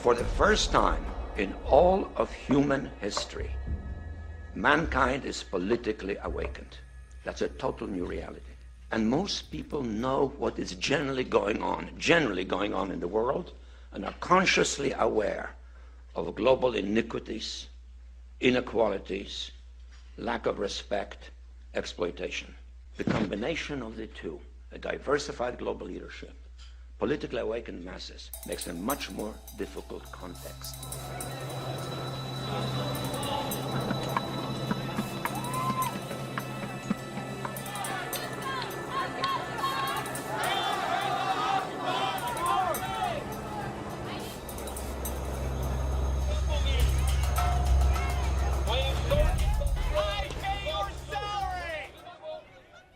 For the first time in all of human history, mankind is politically awakened. That's a total new reality. And most people know what is generally going on in the world, and are consciously aware of global iniquities, inequalities, lack of respect, exploitation. The combination of the two, a diversified global leadership, politically awakened masses, makes a much more difficult context.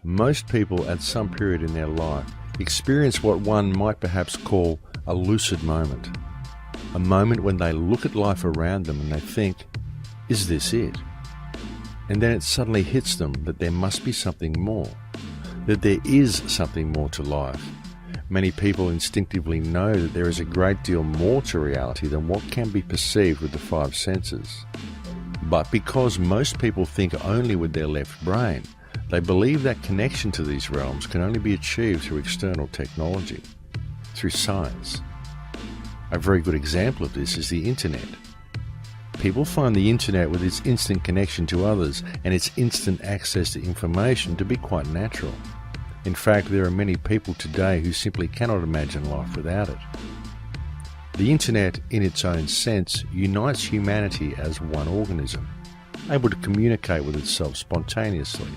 Most people at some period in their life experience what one might perhaps call a lucid moment. A moment when they look at life around them and they think, is this it? And then it suddenly hits them that there must be something more, that there is something more to life. Many people instinctively know that there is a great deal more to reality than what can be perceived with the five senses. But because most people think only with their left brain, they believe that connection to these realms can only be achieved through external technology, through science. A very good example of this is the internet. People find the internet with its instant connection to others and its instant access to information to be quite natural. In fact, there are many people today who simply cannot imagine life without it. The internet, in its own sense, unites humanity as one organism, able to communicate with itself spontaneously.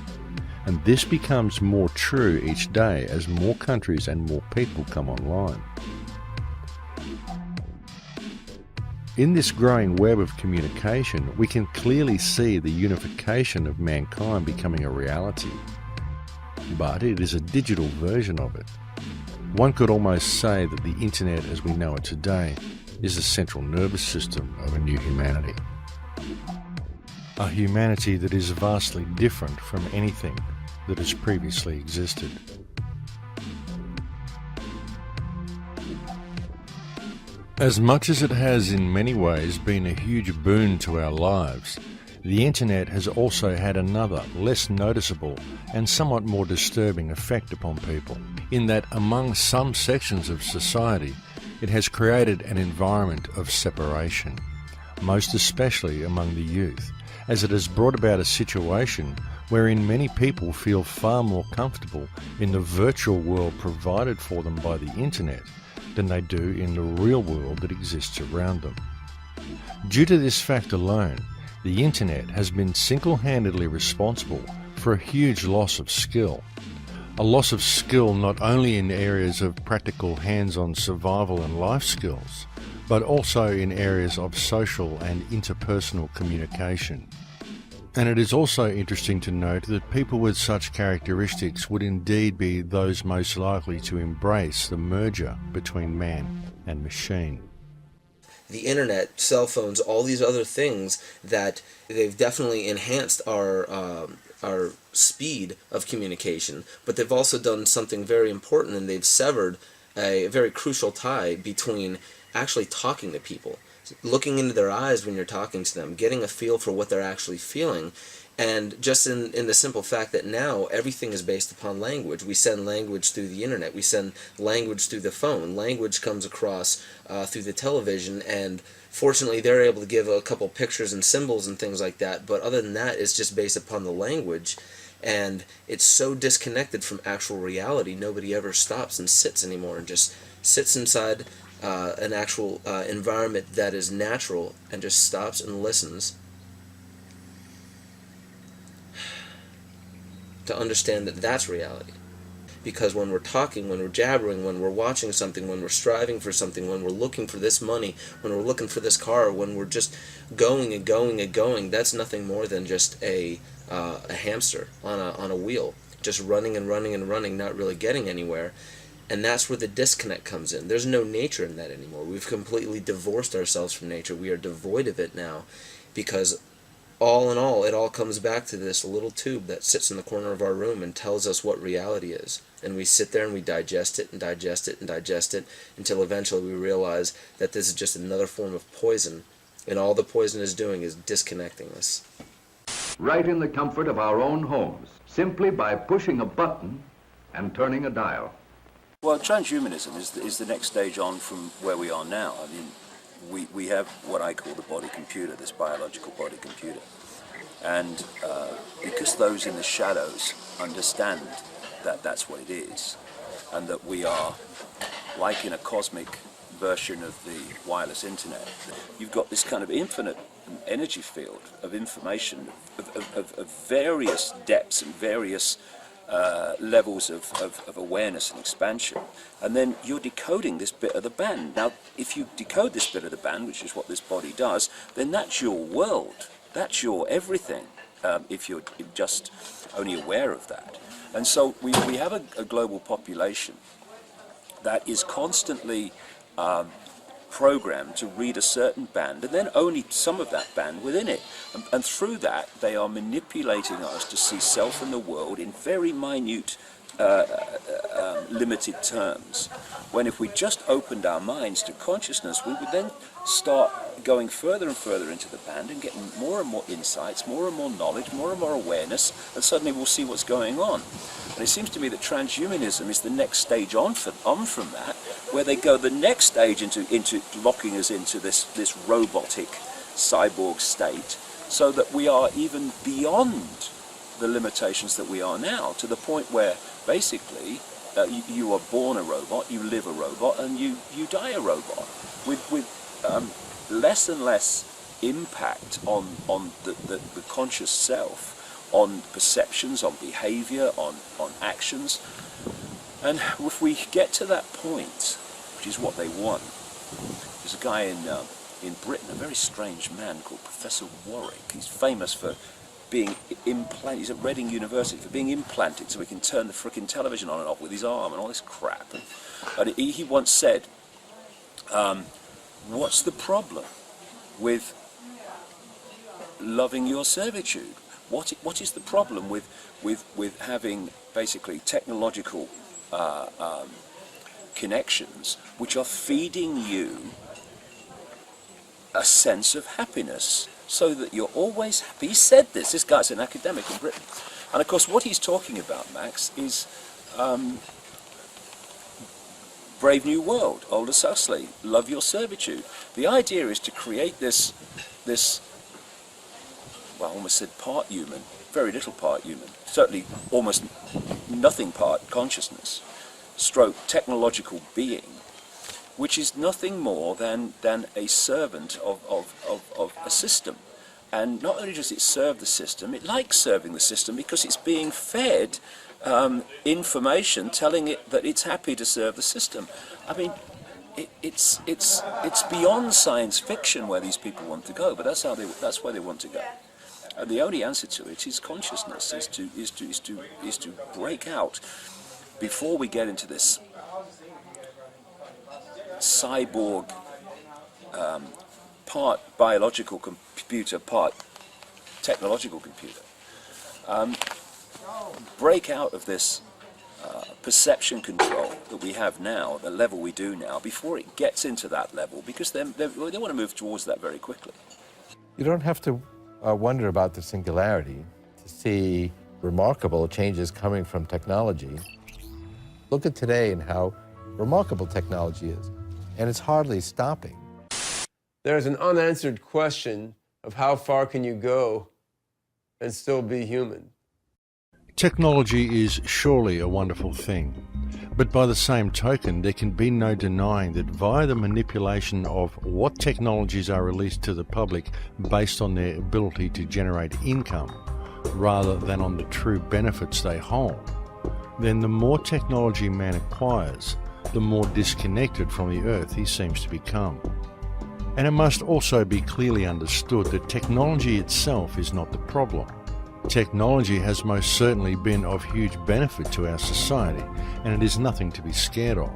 And this becomes more true each day as more countries and more people come online. In this growing web of communication, we can clearly see the unification of mankind becoming a reality. But it is a digital version of it. One could almost say that the internet as we know it today is the central nervous system of a new humanity. A humanity that is vastly different from anything that has previously existed. As much as it has in many ways been a huge boon to our lives, the internet has also had another, less noticeable and somewhat more disturbing effect upon people, in that among some sections of society it has created an environment of separation, most especially among the youth, as it has brought about a situation wherein many people feel far more comfortable in the virtual world provided for them by the internet than they do in the real world that exists around them. Due to this fact alone, the internet has been single-handedly responsible for a huge loss of skill. A loss of skill not only in areas of practical hands-on survival and life skills, but also in areas of social and interpersonal communication. And it is also interesting to note that people with such characteristics would indeed be those most likely to embrace the merger between man and machine. The internet, cell phones, all these other things that they've definitely enhanced our speed of communication, but they've also done something very important, and they've severed a very crucial tie between actually talking to people, looking into their eyes when you're talking to them, getting a feel for what they're actually feeling, and just in the simple fact that now everything is based upon language. We send language through the internet, we send language through the phone, language comes across through the television, and fortunately they're able to give a couple pictures and symbols and things like that, but other than that it's just based upon the language, and it's so disconnected from actual reality. Nobody ever stops and sits anymore and just sits inside an actual environment that is natural and just stops and listens to understand that that's reality. Because when we're talking, when we're jabbering, when we're watching something, when we're striving for something, when we're looking for this money, when we're looking for this car, when we're just going and going and going, that's nothing more than just a hamster on a wheel, just running and running and running, not really getting anywhere. And that's where the disconnect comes in. There's no nature in that anymore. We've completely divorced ourselves from nature. We are devoid of it now because all in all, it all comes back to this little tube that sits in the corner of our room and tells us what reality is. And we sit there and we digest it and digest it and digest it until eventually we realize that this is just another form of poison, and all the poison is doing is disconnecting us. Right in the comfort of our own homes, simply by pushing a button and turning a dial. Well, transhumanism is the next stage on from where we are now. I mean, we have what I call the body computer, this biological body computer. And because those in the shadows understand that that's what it is, and that we are, like in a cosmic version of the wireless internet, you've got this kind of infinite energy field of information of various depths and various levels of awareness and expansion, and then you're decoding this bit of the band. Now, if you decode this bit of the band, which is what this body does, then that's your world, that's your everything, if you're just only aware of that. And so we have a global population that is constantly programmed to read a certain band, and then only some of that band within it. And through that, they are manipulating us to see self and the world in very minute, limited terms. When if we just opened our minds to consciousness, we would then start going further and further into the band and getting more and more insights, more and more knowledge, more and more awareness, and suddenly we'll see what's going on. And it seems to me that transhumanism is the next stage on from that, where they go the next stage into locking us into this robotic cyborg state, so that we are even beyond the limitations that we are now, to the point where basically you are born a robot, you live a robot, and you die a robot, with less and less impact on the conscious self, on perceptions, on behavior, on actions. And if we get to that point, which is what they want, there's a guy in Britain, a very strange man called Professor Warwick. He's famous for being implanted, he's at Reading University, for being implanted so he can turn the frickin' television on and off with his arm and all this crap. And he once said, what's the problem with loving your servitude? What is the problem with having basically technological connections which are feeding you a sense of happiness, so that you're always happy? He said this guy's an academic in Britain. And of course what he's talking about, Max, is Brave New World, Aldous Huxley, Love Your Servitude. The idea is to create this well, I almost said part human, very little part human, certainly almost nothing part consciousness, stroke technological being, which is nothing more than a servant of a system. And not only does it serve the system, it likes serving the system because it's being fed information telling it that it's happy to serve the system. I mean, it's beyond science fiction where these people want to go, but that's where they want to go. And the only answer to it is consciousness, is to break out before we get into this cyborg, part biological computer, part technological computer. Break out of this perception control that we have now, the level we do now, before it gets into that level, because they want to move towards that very quickly. You don't have to wonder about the singularity to see remarkable changes coming from technology. Look at today and how remarkable technology is, and it's hardly stopping. There's an unanswered question of how far can you go and still be human? Technology is surely a wonderful thing, but by the same token, there can be no denying that via the manipulation of what technologies are released to the public based on their ability to generate income, rather than on the true benefits they hold, then the more technology man acquires, the more disconnected from the earth he seems to become. And it must also be clearly understood that technology itself is not the problem. Technology has most certainly been of huge benefit to our society, and it is nothing to be scared of.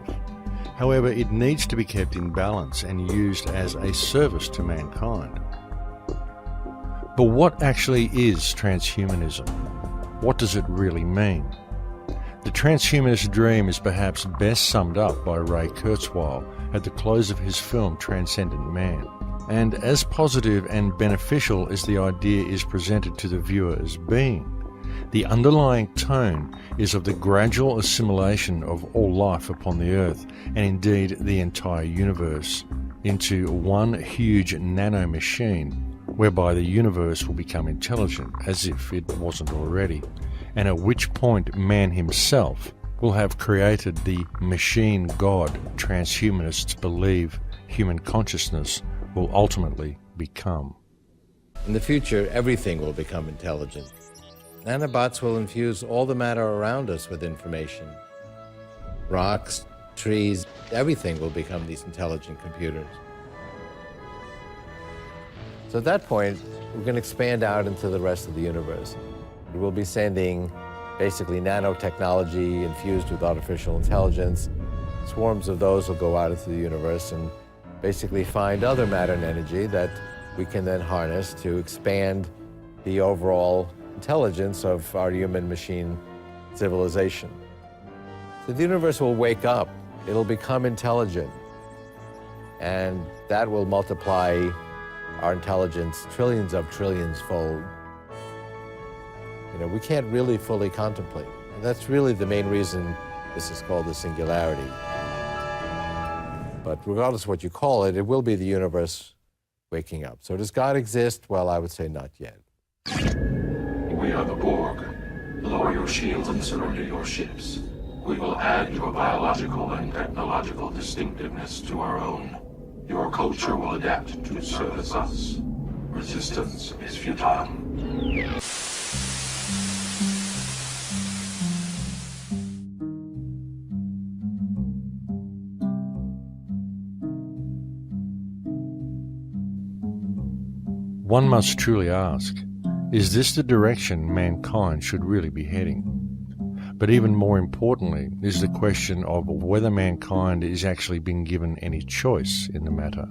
However, it needs to be kept in balance and used as a service to mankind. But what actually is transhumanism? What does it really mean? The transhumanist dream is perhaps best summed up by Ray Kurzweil at the close of his film Transcendent Man. And as positive and beneficial as the idea is presented to the viewer as being, the underlying tone is of the gradual assimilation of all life upon the earth, and indeed the entire universe, into one huge nano-machine, whereby the universe will become intelligent, as if it wasn't already, and at which point man himself will have created the machine god transhumanists believe human consciousness will ultimately become. In the future, everything will become intelligent. Nanobots will infuse all the matter around us with information. Rocks, trees, everything will become these intelligent computers. So at that point, we're going to expand out into the rest of the universe. We will be sending basically nanotechnology infused with artificial intelligence. Swarms of those will go out into the universe and basically find other matter and energy that we can then harness to expand the overall intelligence of our human-machine civilization. So the universe will wake up. It'll become intelligent. And that will multiply our intelligence trillions of trillions fold. You know, we can't really fully contemplate. And that's really the main reason this is called the singularity. But regardless of what you call it, it will be the universe waking up. So does God exist? Well, I would say not yet. We are the Borg. Lower your shields and surrender your ships. We will add your biological and technological distinctiveness to our own. Your culture will adapt to service us. Resistance is futile. One must truly ask, is this the direction mankind should really be heading? But even more importantly is the question of whether mankind is actually being given any choice in the matter.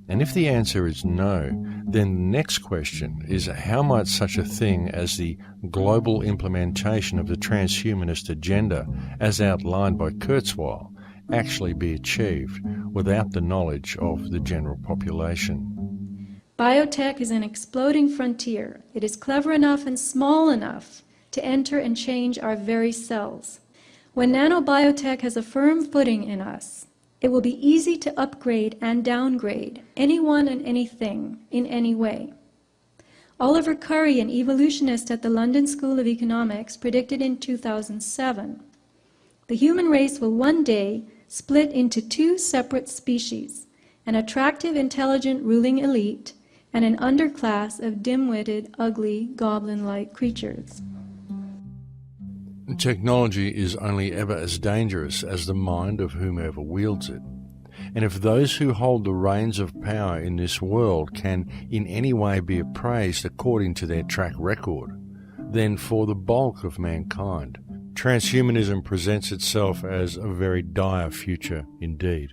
And if the answer is no, then the next question is how might such a thing as the global implementation of the transhumanist agenda, as outlined by Kurzweil, actually be achieved without the knowledge of the general population? Biotech is an exploding frontier. It is clever enough and small enough to enter and change our very cells. When nanobiotech has a firm footing in us, it will be easy to upgrade and downgrade anyone and anything in any way. Oliver Curry, an evolutionist at the London School of Economics, predicted in 2007, the human race will one day split into two separate species, an attractive, intelligent ruling elite and an underclass of dim-witted, ugly, goblin-like creatures. Technology is only ever as dangerous as the mind of whomever wields it. And if those who hold the reins of power in this world can in any way be appraised according to their track record, then for the bulk of mankind, transhumanism presents itself as a very dire future indeed.